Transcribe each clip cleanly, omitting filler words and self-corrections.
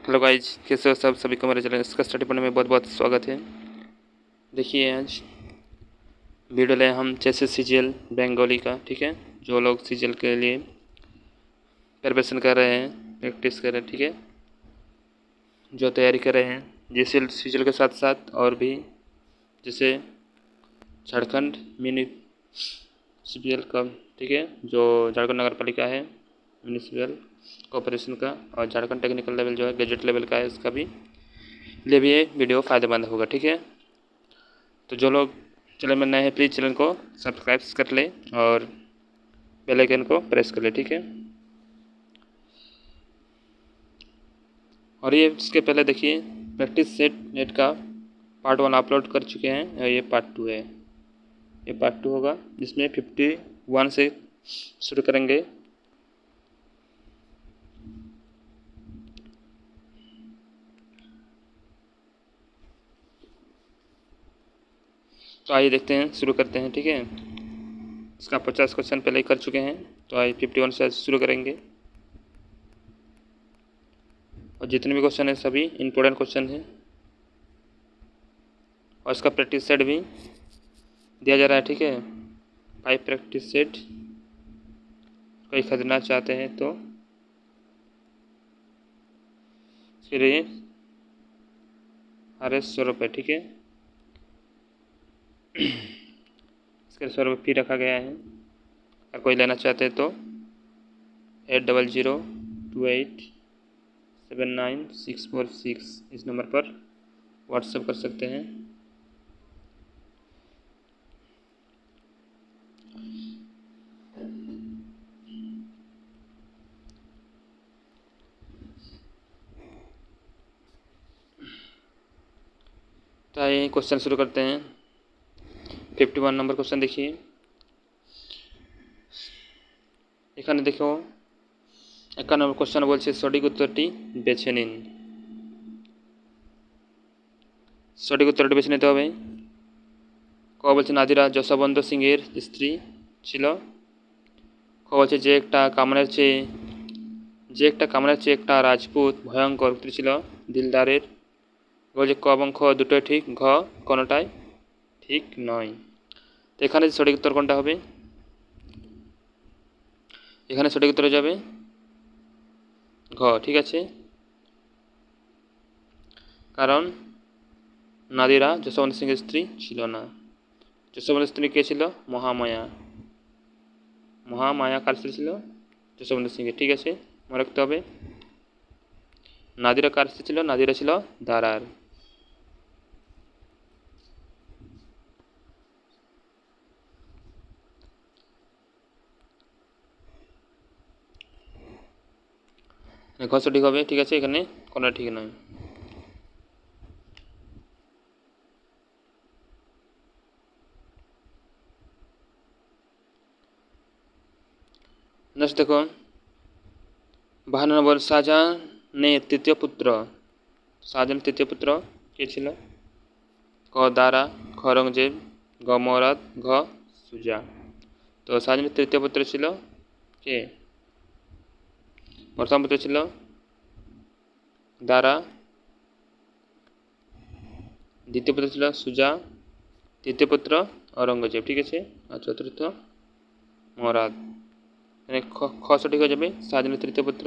Hello guys, कैसे हो सब? सभी को मेरे चैनल इसका स्टडी पढ़ने में बहुत बहुत स्वागत है। देखिए आज वीडियो ले हम जैसे सीजीएल बंगाली का, ठीक है। जो लोग सीजीएल के लिए प्रिपरेशन कर रहे हैं, प्रैक्टिस कर रहे हैं, ठीक है, जो तैयारी कर रहे हैं जैसे सीजीएल के साथ साथ और भी जैसे झारखंड म्यूनिसिपल का, ठीक है, जो झारखंड नगर पालिका है म्यूनिसिपल कॉरपोरेशन का, और झारखंड टेक्निकल लेवल जो है गैजेट लेवल का है, उसका भी लिए भी ये वीडियो फ़ायदेमंद होगा, ठीक है। तो जो लोग चैनल में नए हैं प्लीज़ चैनल को सब्सक्राइब कर ले और बेल आइकन को प्रेस कर ले, ठीक है। और ये इसके पहले देखिए प्रैक्टिस सेट नेट का पार्ट 1 अपलोड कर चुके हैं और ये पार्ट 2 है। ये पार्ट 2 होगा जिसमें 51 से शुरू करेंगे। तो आइए देखते हैं, शुरू करते हैं, ठीक है। इसका 50 क्वेश्चन पहले ही कर चुके हैं, तो आइए 51 से शुरू करेंगे। और जितने भी क्वेश्चन है सभी इम्पोर्टेंट क्वेश्चन हैं, और इसका प्रैक्टिस सेट भी दिया जा रहा है, ठीक है। 5 प्रैक्टिस सेट कोई खरीदना चाहते हैं तो इसके लिए RS 100 रुपये, ठीक है। इसके 100 रुपये फी रखा गया है। अगर कोई लेना चाहते हैं तो 8002879646 इस नंबर पर व्हाट्सएप कर सकते हैं। तो आइए क्वेश्चन शुरू करते हैं। 51 नंबर क्वेश्चन देखिए। এখানে দেখো 51 নম্বর কোশ্চেন বলছে সঠিক উত্তরটি বেছে নিন। সঠিক উত্তরটি বেছে নিতে হবে। ক বলছে নাদিরা যশোবন্ত সিংয়ের স্ত্রী ছিল। খ বলছে যে একটা কামানের চেয়ে একটা রাজপুত ভয়ঙ্কর স্ত্রী ছিল দিলদারের। বলছে ক এবং খ দুটোই ঠিক, ঘ কোনোটাই ঠিক নয়। তো এখানে সঠিক উত্তর কোনটা হবে? এখানে সঠিক উত্তর যাবে ঘ, ঠিক আছে। কারণ নাদিরা যশোবন্ত সিংয়ের স্ত্রী ছিল না। যশোবন্ত স্ত্রী কে ছিল? মহামায়া। মহামায়া কার স্ত্রী ছিল? যশোবন্ত সিংয়ের, ঠিক আছে, মনে রাখতে হবে। নাদিরা কার স্ত্রী ছিল? নাদিরা ছিল দারার। ঘ সঠিক হবে, ঠিক আছে, এখানে কোনটা ঠিক নয়। नेक्स्ट देखो 52 নম্বর শাহজাহানের তৃতীয় পুত্র। শাহজাহানের তৃতীয় পুত্র কে ছিল? ক দারা, খ औरंगजेब, গ মরাদ, ঘ সুজা। তো শাহজাহানের তৃতীয় পুত্র ছিল কে? প্রথম পুত্র ছিল দারা, দ্বিতীয় পুত্র ছিল সুজা, তৃতীয় পুত্র औरंगजेब, ঠিক আছে, আর চতুর্থ মরাদ। মানে খ সঠিক হয়ে যাবে। শাহজাহানের তৃতীয় পুত্র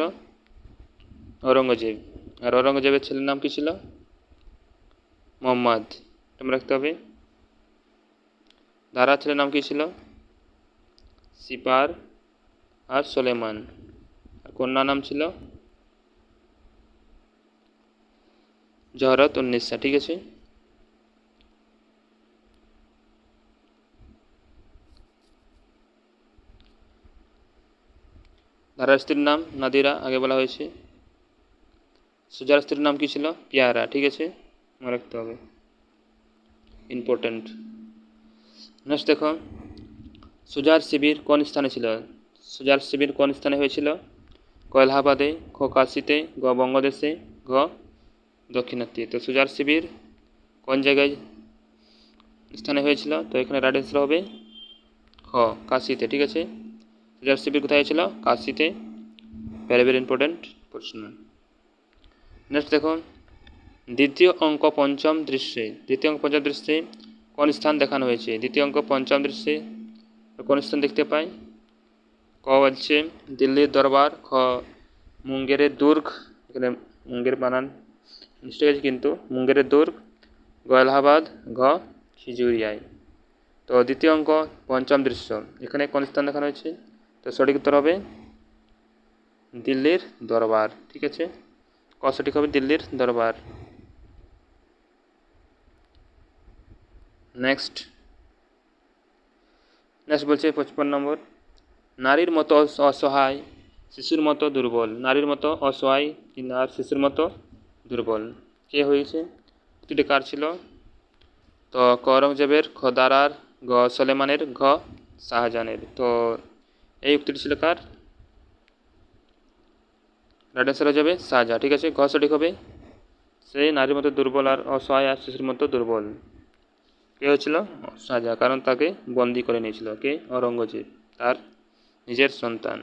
औरंगजेब, আর औरंगजेबের ছেলের নাম কি ছিল? মোহাম্মদ, মনে রাখতে হবে। দারার ছেলের নাম কি ছিল? সিপার আর সুলেমান। আর কন্যার নাম ছিল জহরত উন্নিসা, ঠিক আছে। দারার স্ত্রীর নাম নাদিরা, আগে বলা হয়েছে। সুজার স্ত্রীর নাম কি ছিল? পিয়ারা, ঠিক আছে, মনে রাখতে হবে, ইম্পর্টেন্ট। নেক্সট দেখো সুজার শিবির কোন স্থানে ছিল? সুজার শিবির কোন স্থানে হয়েছিল? ক এলাহাবাদে, খ কাশিতে, গ বঙ্গদেশে, ঘ দক্ষিণাত্যে। তো সুজার শিবির কোন জায়গায় স্থানে হয়েছিল? তো এখানে রাইট অ্যান্সার হবে খ কাশিতে, ঠিক আছে। সুজার শিবির কোথায় হয়েছিল? কাশিতে। ভেরি ভেরি ইম্পর্টেন্ট প্রশ্ন। নেক্সট দেখো দ্বিতীয় অঙ্ক পঞ্চম দৃশ্যে কোন স্থান দেখানো হয়েছে? দ্বিতীয় অঙ্ক পঞ্চম দৃশ্যে কোন স্থান দেখতে পাই? ক বলছে দিল্লির দরবার, খ মুঙ্গেরের দুর্গ, এখানে মুঙ্গের বানান মিস্টেক আছে কিন্তু মুঙ্গেরের দুর্গ, গ এলাহাবাদ, ঘ খিজুরিয়ায়। তো দ্বিতীয় অঙ্ক পঞ্চম দৃশ্য, এখানে কোন স্থান দেখানো হয়েছে? তো সঠিক উত্তর হবে দিল্লির দরবার। ঠিক আছে, ক সঠিক হবে দিল্লির দরবার। নেক্সট বলছে 55 নম্বর, নারীর মতো অসহায় শিশুর মতো দুর্বল। নারীর মতো অসহায় আর শিশুর মতো দুর্বল কে হয়েছে? উক্তিটি কার ছিল? তো ক অরঙ্গজেবের, খ দারার, গ সলেমানের, ঘ শাহজাহানের। তো এই উক্তিটি ছিল কার? রাইট অ্যান্সার হয়ে যাবে শাহজাহান। ঠিক আছে, ঘ সঠিক হবে। সেই নারীর মতো দুর্বল আর অসহায় আর শিশুর মতো দুর্বল কে হয়েছিল? শাহজাহান, কারণ তাকে বন্দি করে নিয়েছিল কে? অরঙ্গজেব, তার নিজের সন্তান।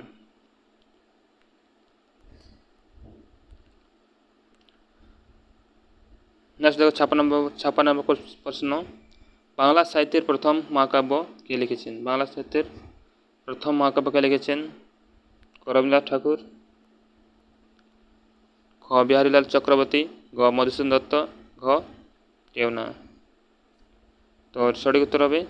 নেক্সট দেখো 56 নম্বর প্রশ্ন, বাংলা সাহিত্যের প্রথম মহাকাব্য কে লিখেছেন? বাংলা সাহিত্যের প্রথম মহাকাব্য কে লিখেছেন? ক রবীন্দ্রনাথ ঠাকুর, খ বিহারীলাল চক্রবর্তী, গ মধুসূদন দত্ত, ঘ কেউ না। তো সঠিক উত্তর হবে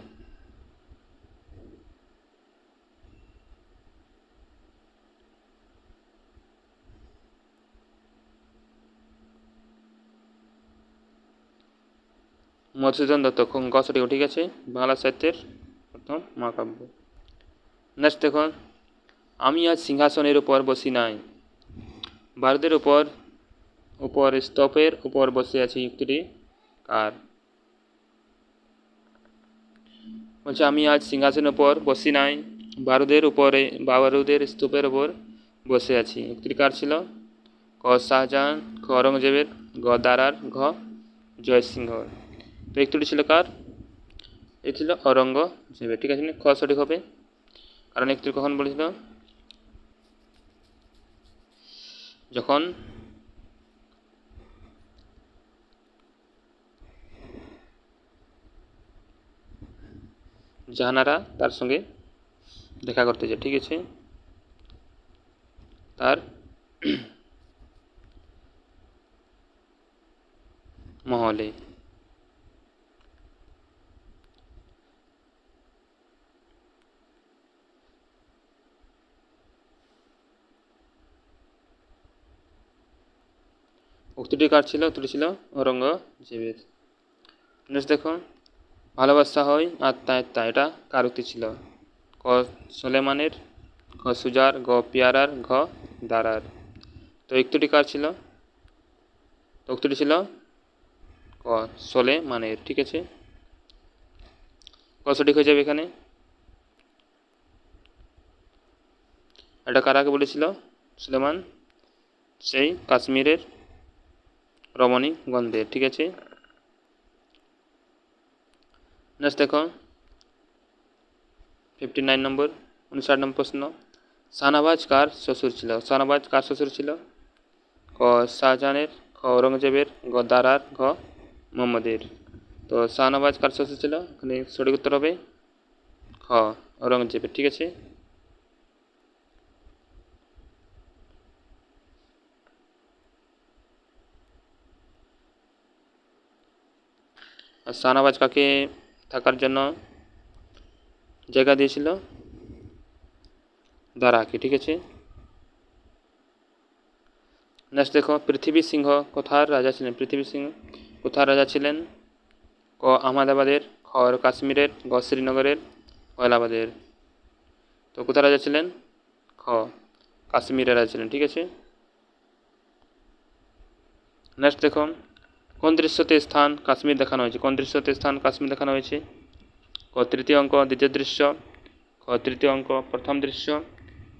মধুসূদন দত্ত, গ সঠিক। ঠিক আছে, বাংলা সাহিত্যের প্রথম মহাকাব্য। নেক্সট দেখুন, আমি আজ সিংহাসনের উপর বসি নাই। ভারতের উপর স্তূপের উপর বসে আছি, উক্তিটি কার? বলছে আমি আজ সিংহাসনের উপর বসি নাই, বারুদের স্তূপের উপর বসে আছি, উক্তিটি কার ছিল? ক শাহজাহান, খ অরঙ্গজেবের, গ দারার, ঘ জয়সিংহ। তো উক্তিটি ছিল কার? এই ছিল অরঙ্গজেবের। ঠিক আছে, খ সঠিক হবে, কারণ উক্তি কখন বলেছিল? যখন জাহানারা তার সঙ্গে দেখা করতে যায়। ঠিক আছে, তার মহলে। উক্তিটি কার ছিল? উক্তিটি ছিল অরঙ্গজেবের। নেক্সট দেখো, ভালোবাসা হয় আত্মা, এটা কার উক্তি ছিল? ক সুলেমানের, খ সুজার, গ পিয়ারার, ঘ দারার। তো উক্তিটি কার ছিল? তো উক্তিটি ছিল ক সুলেমানের। ঠিক আছে, ক সঠিক হয়ে যাবে এখানে। এটা কার আগে বলেছিল? সুলেমান, সেই কাশ্মীরের রমণীগণদের। ঠিক আছে, নেক্সট দেখো 59 নম্বর 59 নম্বর প্রশ্ন, শাহনবাজ কার শ্বশুর ছিল? শাহনবাজ কার শ্বশুর ছিল? ক শাহজাহানের, খ অরঙ্গজেবের, গ দারার, ঘ মোহাম্মদের। তো শাহনবাজ কার শ্বশুর ছিল? এখানে সঠিক উত্তর হবে খ অরঙ্গজেবের। ঠিক আছে, আর শাহনবাজ কাকে থাকার জন্য জায়গা দিয়েছিল? দারাকে। ঠিক আছে, নেক্সট দেখো, পৃথিবী সিংহ কোথার রাজা ছিলেন? পৃথিবী সিংহ কোথার রাজা ছিলেন? ক আহমেদাবাদের, খ কাশ্মীরের, গ শ্রীনগরের, গ এলাহাবাদের। তো কোথায় রাজা ছিলেন? খ কাশ্মীরের রাজা ছিলেন। ঠিক আছে, নেক্সট দেখো, কোন দৃশ্যতে স্থান কাশ্মীর দেখানো হয়েছে? কোন দৃশ্যতে স্থান কাশ্মীর দেখানো হয়েছে? ক তৃতীয় অঙ্ক দ্বিতীয় দৃশ্য, খ তৃতীয় অঙ্ক প্রথম দৃশ্য,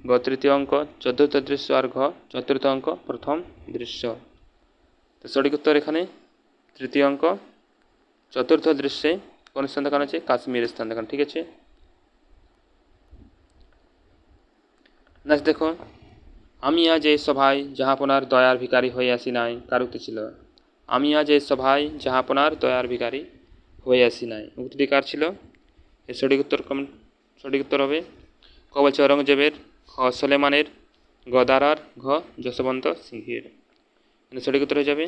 গ তৃতীয় অঙ্ক চতুর্থ দৃশ্য, আর ঘ চতুর্থ অঙ্ক প্রথম দৃশ্য। তো সঠিক উত্তর এখানে তৃতীয় অঙ্ক চতুর্থ দৃশ্যে কোন স্থান দেখানো হয়েছে? কাশ্মীরের স্থান দেখানো। ঠিক আছে, নেক্সট দেখো, আমি আজ এই সভায় জাহাপনার দয়ার ভিখারি হয়ে আসি নাই, কার উক্তি ছিল? আমি আজ এই সভায় জাহাপনার দয়ার ভিখারি হয়ে আসি নাই, উক্তিটি কার ছিল? এর সঠিক উত্তর হবে ক বলছে অরঙ্গজেবের, খ সলেমানের, গ দারার, ঘ যশবন্ত সিংহের। সঠিক উত্তর হয়ে যাবে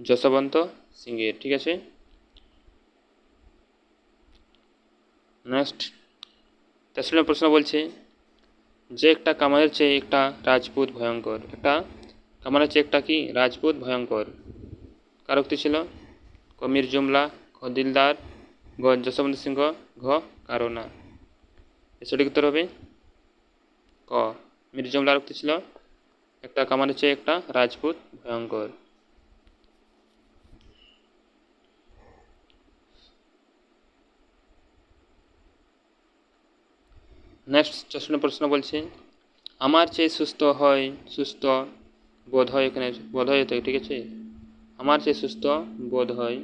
যশবন্ত সিংহের। ঠিক আছে, নেক্সট 63 নম্বর প্রশ্ন বলছে যে একটা কামানের চেয়ে একটা রাজপুত ভয়ঙ্কর। একটা কামানের চেয়ে একটা কি রাজপুত ভয়ঙ্কর, কার উক্তি ছিল? ক মীর জুমলা, খ দিলদার, গ যশবন্ত সিংহ, ঘ কারনা। সঠিক উত্তর হবে ক মীর জুমলার উক্তি ছিল একটা কামানের চেয়ে একটা রাজপুত ভয়ঙ্কর। নেক্সট 64 প্রশ্ন বলছে আমার চেয়ে সুস্থ বোধ হয়, এখানে বোধ হয় তো, ঠিক আছে, আমার চেয়ে সুস্থ বোধ হয়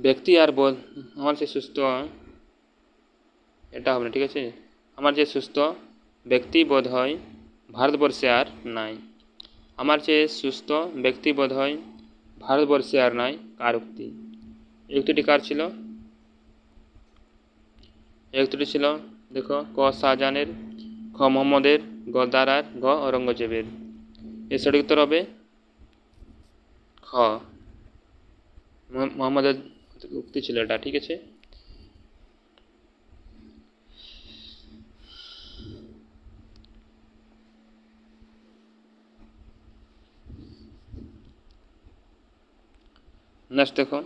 ব্যক্তি আর বোধ, আমার চেয়ে সুস্থ এটা হবে না, ঠিক আছে, আমার চেয়ে সুস্থ ব্যক্তি বোধ হয় ভারতবর্ষে আর নাই। আমার চেয়ে সুস্থ ব্যক্তি বোধ হয় ভারতবর্ষে আর নাই, কার উক্তি? এই উক্তিটি কার ছিল? এই উক্তিটি ছিল দেখো ক শাহজাহানের, খ মোহাম্মদের, গ দারার, ঘ অরঙ্গজেবের। এর সঠিক উত্তর হবে খ মোহাম্মদের উক্তি ছিল এটা। ঠিক আছে, নেক্সট দেখো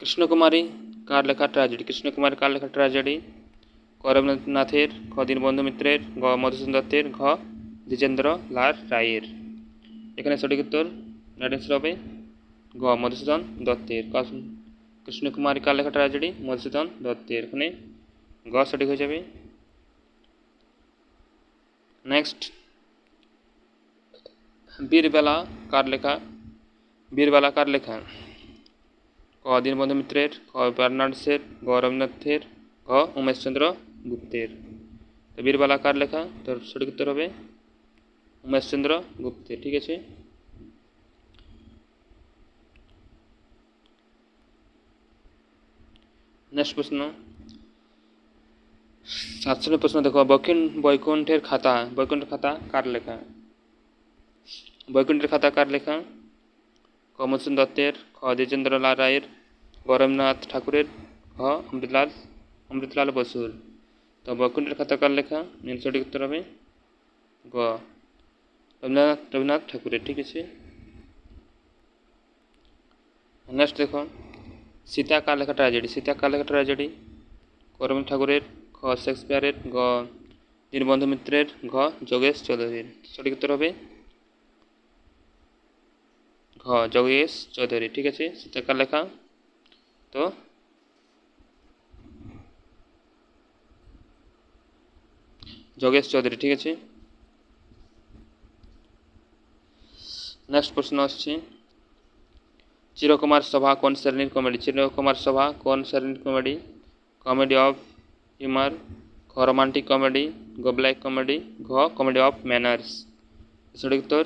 কৃষ্ণকুমারী কার লেখা ট্র্যাজেডি? কৃষ্ণকুমারী কার লেখা ট্র্যাজেডি? ক রবীন্দ্রনাথের, খ দীনবন্ধু মিত্রের, গ মধুসূদন দত্তের, ঘ দ্বিজেন্দ্র লাল রায়ের। এখানে সঠিক উত্তর হবে গ মধুসূদন দত্তের। কৃষ্ণকুমারী কার লেখা ট্র্যাজেডি? মধুসূদন দত্তের। এখানে গ সঠিক হয়ে যাবে। নেক্সট বীরবেলা কার লেখা? বীরবেলা কার লেখা? ক দীনবন্ধু মিত্রের, খ বার্নার্ডসের, গ রবীন্দ্রনাথের, ঘ উমেশচন্দ্র গুপ্তের। তো বীরবালা কার লেখা? তোর সঠিক উত্তর হবে উমেশচন্দ্র গুপ্তের। ঠিক আছে, নেক্সট প্রশ্ন 67 প্রশ্ন দেখো বৈকুণ্ঠের খাতা কার লেখা? বৈকুণ্ঠের খাতা কার লেখা? ক মধুসূদন দত্তের, খ দ্বিজেন্দ্রলাল রায়ের, গ রবীন্দ্রনাথ ঠাকুরের, ঘ অমৃতলাল বসুর। তো বৈকুণ্ঠের খাতা কার লেখা? সঠিক উত্তর হবে গ রবীন্দ্রনাথ ঠাকুরের। ঠিক আছে, নেক্সট দেখো সীতা কার লেখা ট্র্যাজেডি? সীতা কার লেখা ট্র্যাজেডি? ক রবীন্দ্রনাথ ঠাকুরের, খ শেক্সপিয়ারের, গ দীনবন্ধু মিত্রের, ঘ যোগেশ চৌধুরীর। সঠিক উত্তর হবে ঘ যোগেশ চৌধুরী। ঠিক আছে, সীতা কার লেখা? তো যোগেশ চৌধুরী। ঠিক আছে, নেক্সট প্রশ্ন আসছে চিরকুমার সভা কোন শ্রেণীর কমেডি? চিরকুমার সভা কোন শ্রেণীর কমেডি? কমেডি অফ হিউমার, ঘ রোমান্টিক কমেডি, গ ব্ল্যাক কমেডি, ঘ কমেডি অফ ম্যানার্স। সঠিক উত্তর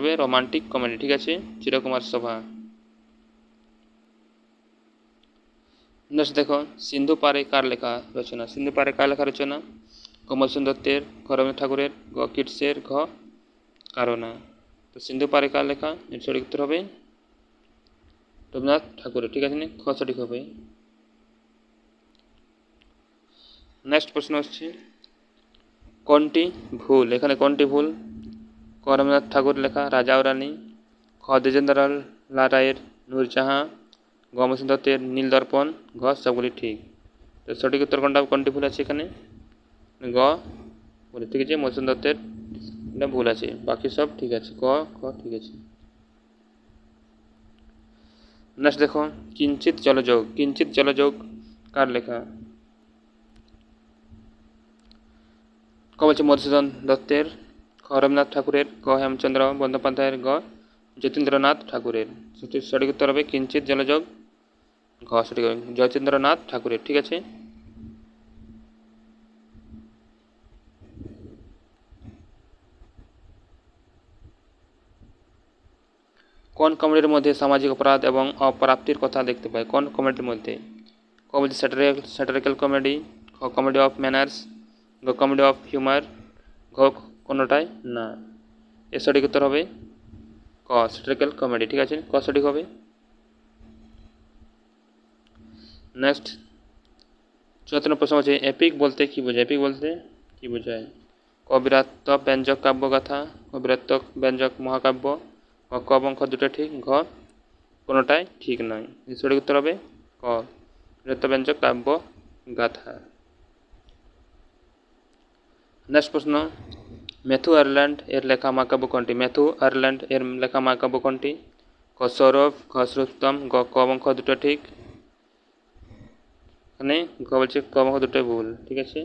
হবে রোমান্টিক কমেডি। ঠিক আছে, চিরকুমার সভা। নেক্সট দেখো সিন্ধু পারে কার লেখা রচনা? সিন্ধু পারে কার লেখা রচনা? ক মধুসূদন দত্তের, খ রবীন্দ্রনাথ ঠাকুরের, গ কিটসের, ঘ কারনা। তো সিন্ধু পারে কার লেখা? এর সঠিক উত্তর হবে রবীন্দ্রনাথ ঠাকুরের। ঠিক আছে, খ সঠিক হবে। নেক্সট প্রশ্ন হচ্ছে কোনটি ভুল? এখানে কোনটি ভুল? ক রবীন্দ্রনাথ ঠাকুর লেখা রাজা ও রানী, খ দ্বিজেন্দ্রলাল রায়ের নূরজাহাঁ, গ মধুসূদন দত্তের নীলদর্পণ, ঘ সবগুলি ঠিক। তো সঠিক উত্তর কোনটি ভুল আছে? এখানে গ ভুল। ঠিক আছে, মধুসূদন দত্তের এটা ভুল আছে, বাকি সব ঠিক আছে, ক খ ঠিক আছে। নেক্সট দেখো কিঞ্চিত জলযোগ কার লেখা? ক বলছে মধুসূদন দত্তের, খ রবীন্দ্রনাথ ঠাকুরের, গ হেমচন্দ্র বন্দ্যোপাধ্যায়ের, গ যতীন্দ্রনাথ ঠাকুরের। সঠিক উত্তর হবে কিঞ্চিত জলযোগ ঘ সঠিক হবে জয়চন্দ্রনাথ ঠাকুরের, ঠিক আছে। কোন কমেডির মধ্যে সামাজিক অপরাধ এবং অপ্রাপ্তির কথা দেখতে পাই? কোন কমেডির মধ্যে? ক বলছে স্যাটারিক্যাল কমেডি, খ কমেডি অফ ম্যানার্স, গ কমেডি অফ হিউমার, ঘ কোনোটাই না। এর সঠিক উত্তর হবে ক স্যাটারিক্যাল কমেডি, ঠিক আছে, ক সঠিক হবে। নেক্সট 74 প্রশ্ন হচ্ছে এপিক বলতে কি বোঝায়? এপিক বলতে কি বোঝায়? ক বীরাত্মক ব্যঞ্জক কাব্যগাথা, ক বীরাত্মক ব্যঞ্জক মহাকাব্য, ক এবং খ দুটো ঠিক, ঘ কোনোটাই ঠিক নয়। সঠিক উত্তর হবে ক বীরাত্মক ব্যঞ্জক কাব্য গাথা। নেক্সট প্রশ্ন ম্যাথু আয়ারল্যান্ড এর লেখা মহাকাব্য কোনটি? ম্যাথু আয়ারল্যান্ড এর লেখা মহাকাব্য কোনটি? ক সৌরভ, ঘ শ্রুতম, গ ক এবং খ দুটো ঠিক, এখানে ক বলছে ক এবং খ দুটোই ভুল, ঠিক আছে,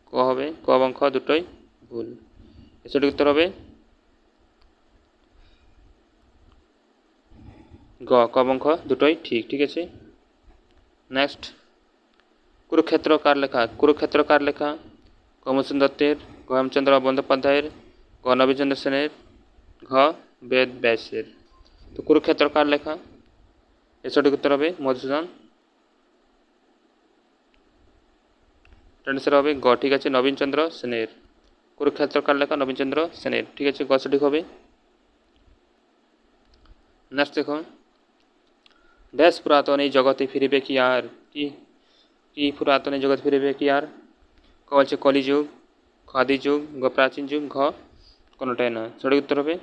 ক হবে ক এবং খ দুটোই ভুল। সঠিক উত্তর হবে গ ক এবং খ দুটোই ঠিক, ঠিক আছে। নেক্সট কুরুক্ষেত্র কার লেখা? কুরুক্ষেত্র কার লেখা? ক মধুসূদন দত্তের, গ হেমচন্দ্র বন্দ্যোপাধ্যায়ের, গ নবীনচন্দ্র সেনের, ঘ বেদ ব্যাসের। তো কুরুক্ষেত্র কার লেখা? এর সঠিক উত্তর হবে মধুসূদন, আনসার হবে গ, ঠিক আছে, নবীনচন্দ্র সেনের। কুরুক্ষেত্র কার লেখা? নবীনচন্দ্র সেনের, ঠিক আছে, গ সঠিক হবে। নেক্সট দেখো ড্যাশ পুরাতন এই জগতে ফিরিবে কি আর? কি কি পুরাতন এই জগতে ফিরিবে কি আর? ক বলছে কলিযুগ, খ আদি যুগ, গ প্রাচীন যুগ, ঘ কোনোটাই না। সঠিক উত্তর হবে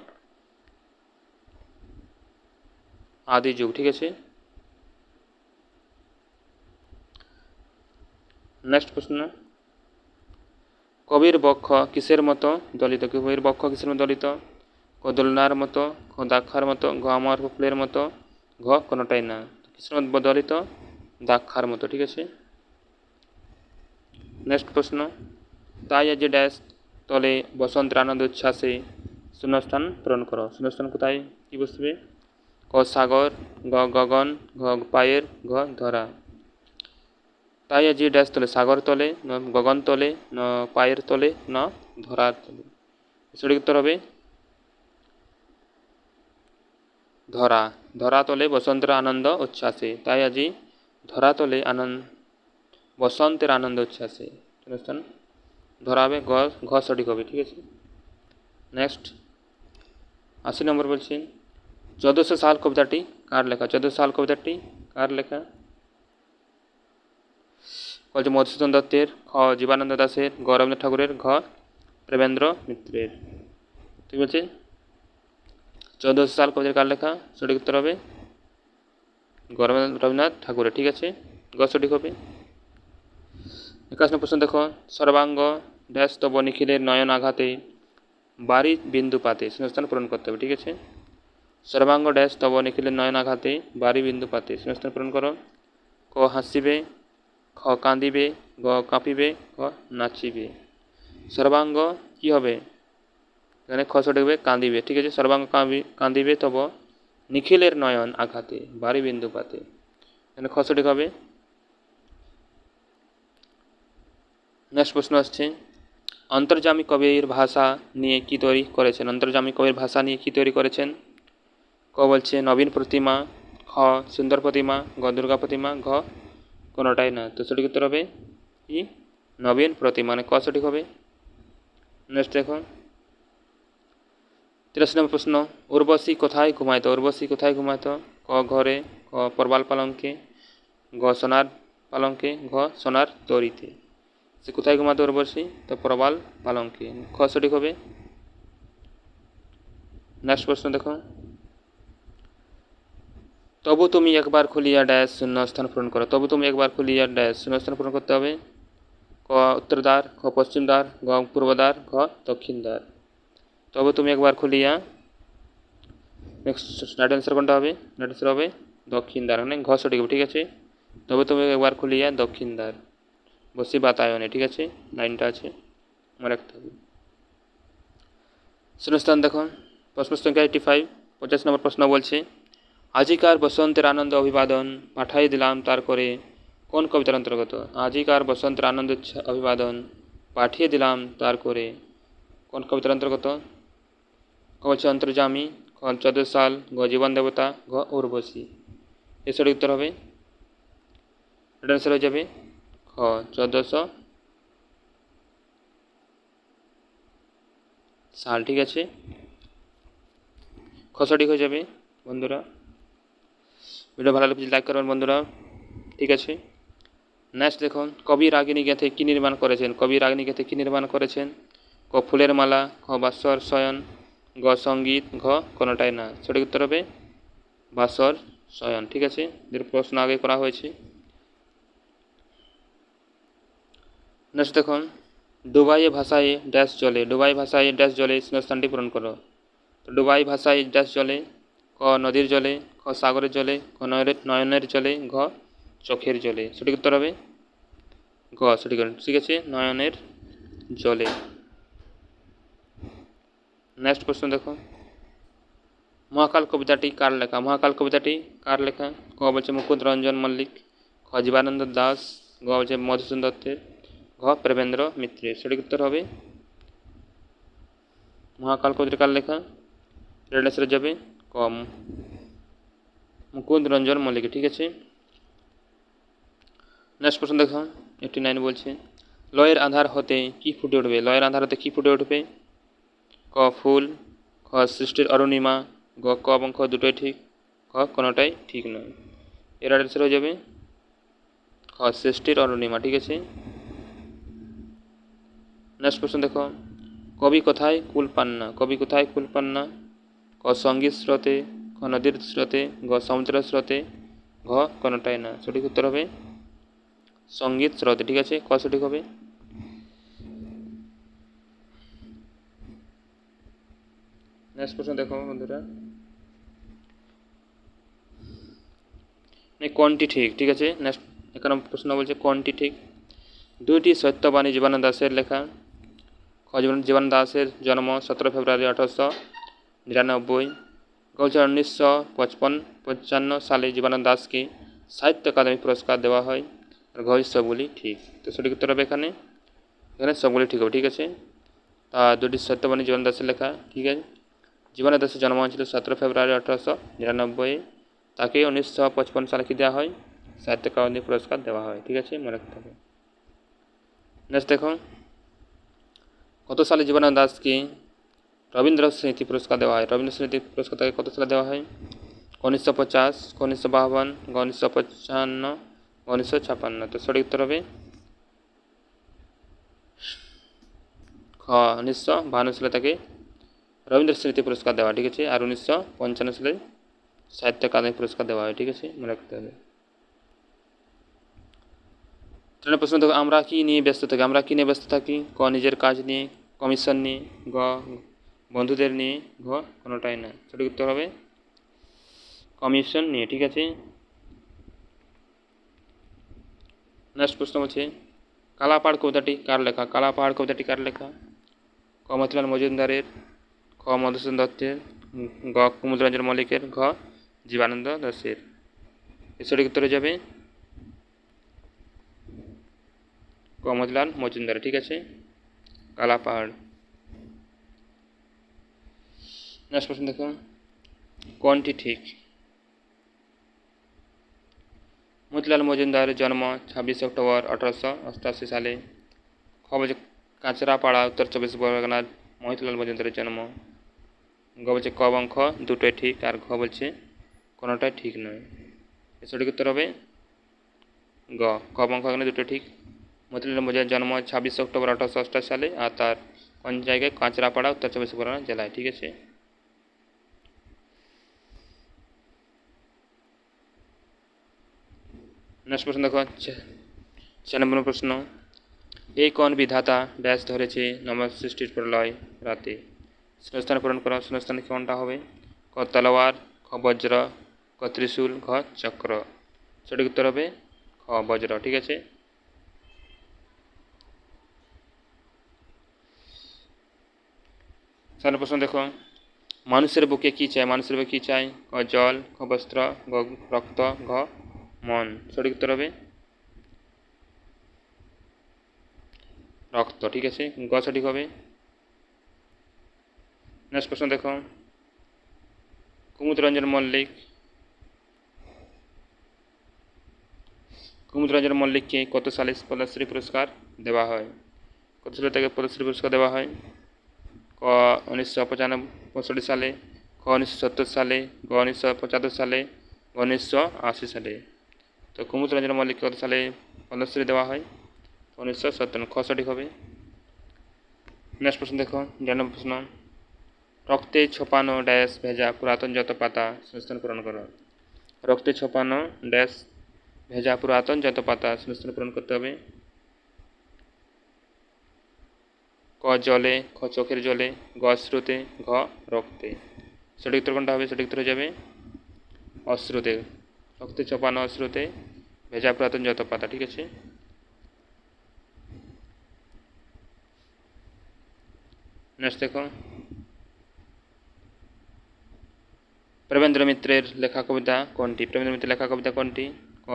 আদি যুগ, ঠিক আছে। নেক্সট প্রশ্ন কবির বক্ষ কিসের মতো দলিত? কবির বক্ষ কিসের মতো দলিত? ক দোলনার মতো, খ দাক্ষার মতো, ঘ আমার ফুলের মতো, ঘ কোনোটাই না। কিসের মতো দলিত? দাক্ষার মতো, ঠিক আছে। নেক্সট প্রশ্ন তাই আজ ড্যাশ তলে বসন্তের আনন্দ উচ্ছ্বাসে শূন্যস্থান পূরণ করো। শূন্যস্থান কোথায় কি বসবে? ক সাগর, গ গগন, ঘ পায়ের, ঘ ধরা। তাই আজ ড্যাশ তলে সাগর তলে, ন গগন তলে, ন পায়ের তলে, ন ধরার তলে। সঠিক উত্তর হবে ধরা। ধরা তলে বসন্তের আনন্দ উচ্ছ্বাসে। তাই আজি ধরা তলে বসন্তের আনন্দ উচ্ছ্বাসে শূন্যস্থান ধরা হবে গ, ঘ সঠিক হবে, ঠিক আছে। নেক্সট 80 নম্বর বলছি 1400 সাল কবিতাটি কার লেখা? 1400 সাল কবিতাটি কার লেখা? বলছে মধুসূদন দত্তের, খ জীবানন্দ দাশের, গ রবীন্দ্রনাথ ঠাকুরের, ঘ প্রেমেন্দ্র মিত্রের। ঠিক আছে 1400 সাল কবিতার কার লেখা? সঠিক উত্তর হবে গ রবীন্দ্রনাথ ঠাকুরের, ঠিক আছে, গ সঠিক হবে। 81 প্রশ্ন দেখো সর্বাঙ্গ ড্যাশ তব নিখিলের নয়ন আঘাতে বাড়ি বিন্দুপাতে শূন্যস্থান পূরণ করতে হবে, ঠিক আছে। সর্বাঙ্গ ড্যাশ তব নিখিলের নয়ন আঘাতে বাড়ি বিন্দুপাতে শূন্যস্থান পূরণ করো। ক হাসিবে, খ কাঁদিবে, গ কাঁপিবে, গ নাচিবে। সর্বাঙ্গ কি হবে? এখানে খ সঠিক হবে কাঁদিবে, ঠিক আছে। সর্বাঙ্গ কাঁদিবে তব নিখিলের নয়ন আঘাতে বাড়ি বিন্দুপাতে, এখানে খ সঠিক হবে। নেক্সট প্রশ্ন আসছে অন্তর্যামী কবির ভাষা নিয়ে কি তৈরি করেছেন? অন্তর্যামী কবির ভাষা নিয়ে কি তৈরি করেছেন? ক বলছে নবীন প্রতিমা, খ সুন্দর প্রতিমা, গ দুর্গা প্রতিমা, ঘ কোনোটাই না। তো সঠিক উত্তর হবে কি নবীন প্রতিমা, মানে ক সঠিক হবে। নেক্সট দেখো 83 নম্বর প্রশ্ন উর্বশী কোথায় ঘুমাইত? উর্বশী কোথায় ঘুমাইত? ক ঘরে, খ প্রবাল পালঙ্কে, গ সোনার পালঙ্কে, ঘ সোনার তরীতে। সে কোথায় ঘুমাতো উর্বশী? তো প্রবাল পালঙ্কে, খ সঠিক হবে। নেক্সট প্রশ্ন দেখো তবু তুমি একবার খুলিয়া ড্যাশ শূন্যস্থান পূরণ করো। তবু তুমি একবার খুলিয়া ড্যাশ শূন্যস্থান পূরণ করতে হবে। ক উত্তর দ্বার, খ পশ্চিম দ্বার, গ পূর্ব দ্বার, ঘ দক্ষিণ দ্বার। তবু তুমি একবার খুলিয়া নেক্সট রাইট অ্যান্সার কোনটা হবে? রাইট অ্যান্সার হবে দক্ষিণ দ্বার, মানে ঘ সঠিক হবে, ঠিক আছে। তবে তুমি একবার খুলিয়া দক্ষিণ দ্বার বসি বাতায়নে, ঠিক আছে, লাইনটা আছে মনে রাখতে হবে। শূন্যস্থান দেখো প্রশ্ন সংখ্যা 85 50 নম্বর প্রশ্ন বলছে আজিকার বসন্তের আনন্দ অভিবাদন পাঠাই দিলাম তার করে কোন কবিতার অন্তর্গত? আজিকার বসন্তের আনন্দ অভিবাদন পাঠিয়ে দিলাম তার করে কোন কবিতার অন্তর্গত? ক বলছে অন্তর্যামী, খ 14 সাল, গ জীবন দেবতা, ঘ উর্বশী। এর সঠিক উত্তর হবে, এটা আনসার হয়ে যাবে খ 1400 সাল। ঠিক আছে, খ সঠিক হয়ে যাবে বন্ধুরা। ভিডিও ভালো লাগলে লাইক করবেন বন্ধুরা। ঠিক আছে, নেক্সট দেখুন, কবি রাগিনী গেথে কি নির্মাণ করেছেন? কবি রাগিনী গেথে কি নির্মাণ করেছেন? ক ফুলের মালা, খ বাসর শয়ন, গ সঙ্গীত, ঘ কোনোটাই না। সঠিক উত্তর হবে বাসর শয়ন। ঠিক আছে, এর প্রশ্ন আগে করা হয়েছে। নেক্সট দেখুন, ডুবাইয়ে ভাষায় ড্যাশ জলে, ডুবাই ভাষায় ড্যাশ জলে শূন্যস্থানটি পূরণ করো। তো ডুবাই ভাষায় ড্যাশ জলে, ক নদীর জলে, খ সাগরের জলে, খ নয়নের জলে, ঘ চোখের জলে। সঠিক উত্তর হবে ঘ সঠিক। ঠিক আছে, নয়নের জলে। নেক্সট প্রশ্ন দেখো, মহাকাল কবিতাটি কার লেখা? মহাকাল কবিতাটি কার লেখা? ক বলছে মুকুন্দ রঞ্জন মল্লিক, খ জীবানন্দ দাস, গ বলছে মধুসূদন দত্তের, ঘ প্রেমেন্দ্র মিত্রের। সঠিক উত্তর হবে মহাকাল কবিতাটি কার লেখা? রেড আনসার যাবে ক মুকুন্দ রঞ্জন মল্লিক। ঠিক আছে, নেক্সট প্রশ্ন দেখো, 89 বলছে, লয়ের আধার হতে কি ফুটে উঠবে? লয়ের আধার হতে কি ফুটে উঠবে? ক ফুল, খ সৃষ্টির অরুণিমা, গ ক এবং খ দুটোই ঠিক, খ কোনোটাই ঠিক নয়। এর আনসার হয়ে যাবে খ সৃষ্টির অরুণিমা। ঠিক আছে, নেক্সট প্রশ্ন দেখো, কবি কোথায় কুল পান না? কবি কোথায় কুল পান না? ক সঙ্গীত স্রোতে, খ নদীর স্রোতে, গ সমুদ্রের স্রোতে, ঘ কোনোটাই না। সঠিক উত্তর হবে সঙ্গীত স্রোতে। ঠিক আছে, ক সঠিক হবে। নেক্সট প্রশ্ন দেখো বন্ধুরা, কোনটি ঠিক? ঠিক আছে, নেক্সট 91 প্রশ্ন বলছে কোনটি ঠিক? দুইটি সত্যবাণী জীবনানন্দ দাশের লেখা। খ জীবনানন্দ দাশের জন্ম 17 ফেব্রুয়ারি 1899। গ 1955 সালে জীবনানন্দ দাশকে সাহিত্য একাডেমি পুরস্কার দেওয়া হয়। আর ঘ সবগুলি ঠিক। তো সঠিক উত্তর হবে এখানে সবগুলি ঠিক হবে। ঠিক আছে, তা দুটি সত্যবাণী জীবনানন্দ দাশের লেখা। ঠিক আছে, জীবনানন্দ দাশের জন্ম হয়েছিল 17 ফেব্রুয়ারি 1899। তাকে 1955 সালে কি দেওয়া হয়? সাহিত্য একাডেমি পুরস্কার দেওয়া হয়। ঠিক আছে, মনে রাখতে হবে। নেক্সট দেখো, কত সালে জীবনানন্দ দাশকে রবীন্দ্র স্মৃতি পুরস্কার দেওয়া হয়? রবীন্দ্র স্মৃতি পুরস্কার তাকে কত সালে দেওয়া হয়? 1950, 1952, 1955, 1956। তো সঠিক উত্তর হবে খ 1952 সালে তাকে রবীন্দ্র স্মৃতি পুরস্কার দেওয়া হয়। ঠিক আছে, আর 1955 সালে সাহিত্য একাডেমি পুরস্কার দেওয়া হয়। ঠিক আছে, মনে রাখতে হবে। ট্রেনের প্রশ্ন দেখো, আমরা কি নিয়ে ব্যস্ত থাকি? আমরা কি নিয়ে ব্যস্ত থাকি? ক নিজের কাজ নিয়ে, কমিশন নিয়ে, গ বন্ধুদের নিয়ে, ঘ কোনোটাই না। সঠিক উত্তর হবে কমিশন নিয়ে। ঠিক আছে, নেক্সট প্রশ্ন বলছে, কালাপাহাড় কবিতাটি কার লেখা? কালাপাহাড় কবিতাটি কার লেখা? ক মতিলাল মজুমদারের, খ মধুসূদন দত্তের, গ কুমুদ রঞ্জন মল্লিকের, ঘ জীবানন্দ দাশের। এর সঠিক উত্তরে যাবে ক মতিলাল মজুমদার। ঠিক আছে, কালাপাহাড়। নেক্সট প্রশ্ন দেখো, কোনটি ঠিক? মতিলাল মজুমদারের জন্ম 26 অক্টোবর 1888 সালে। খ বলছে কাঁচরাপাড়া, উত্তর 24 পরগনার মতিলাল মজুমদারের জন্ম। গ বলছে ক এবং খ দুটোই ঠিক, আর ঘ বলছে কোনোটাই ঠিক নয়। এর সঠিক উত্তর হবে গ ক এবং খ এখানে দুটো ঠিক। মতিলাল মজুমদারের জন্ম 26 অক্টোবর 1888 সালে, আর তার কোন জায়গায়? কাঁচরাপাড়া, উত্তর 24 পরগনা জেলায়। ঠিক আছে, নেক্সট প্রশ্ন দেখো, 96 প্রশ্ন, এই কোন বিধাতা ড্যাশ ধরেছে নমঃ সৃষ্টির প্রলয় রাতে? শূন্যস্থান পূরণ করো। শূন্যস্থানে কোনটা হবে? ক তলোয়ার, খ বজ্র, ক ত্রিশূল, ঘ চক্র। সঠিক উত্তর হবে খ বজ্র। ঠিক আছে, সামনের প্রশ্ন দেখো, মানুষের বুকে কী চাই? মানুষের বুকে কী চাই? ক জল, খ বস্ত্র, গ রক্ত, ঘ মন। সঠিক উত্তর হবে রক্ত। ঠিক আছে, গ সঠিক হবে। নেক্সট প্রশ্ন দেখো, কুমুদরঞ্জন মল্লিককে কত সালে পদ্মশ্রী পুরস্কার দেওয়া হয়? কত সালে তাকে পদ্মশ্রী পুরস্কার দেওয়া হয়? ক 1965 সালে, খ 1970 সালে, গ 1975 সালে, গ 1980 সালে। তো কুমুদরঞ্জন মল্লিককে কত সালে পদ্মশ্রী দেওয়া হয়? 1957। খ সঠিক হবে। নেক্সট প্রশ্ন দেখো, 9 প্রশ্ন, রক্তে ছোপানো ড্যাশ ভেজা পুরাতন যত পাতা শূন্যস্থান পূরণ করো। রক্তে ছোপানো ড্যাশ ভেজা পুরাতন যত পাতা শূন্যস্থান পূরণ করতে হবে। ক জলে, খ চোখের জলে, গ অশ্রুতে, ঘ রক্তে। সঠিক উত্তর কোনটা হবে? সঠিক উত্তর হয়ে যাবে অশ্রুতে। রক্তে ছোপানো অশ্রুতে ভেজা পুরাতন যত পাতা। ঠিক আছে, নেক্সট দেখো, প্রেমেন্দ্র মিত্রের লেখা কবিতা কোনটি? প্রেমেন্দ্র মিত্রের লেখা কবিতা কোনটি? ক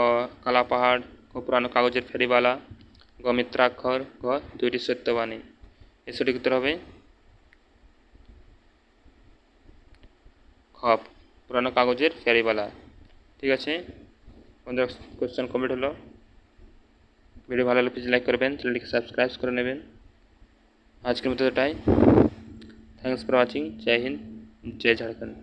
কালা পাহাড়, ক পুরানো কাগজের ফেরিওয়ালা, গ মিত্রাক্ষর, ঘ দুইটি সত্যবাণী। এর সঠিক উত্তর হবে খ পুরানো কাগজের ফেরিওয়ালা। ঠিক আছে বন্ধুরা, কোশ্চেন কমপ্লিট হলো। ভিডিও ভালো লাগলে প্লিজ লাইক করবেন, চ্যানেলটিকে সাবস্ক্রাইব করে নেবেন। আজকের মতো এটাই। Thanks for watching. জয় হিন্দ, জয় ঝাড়খণ্ড।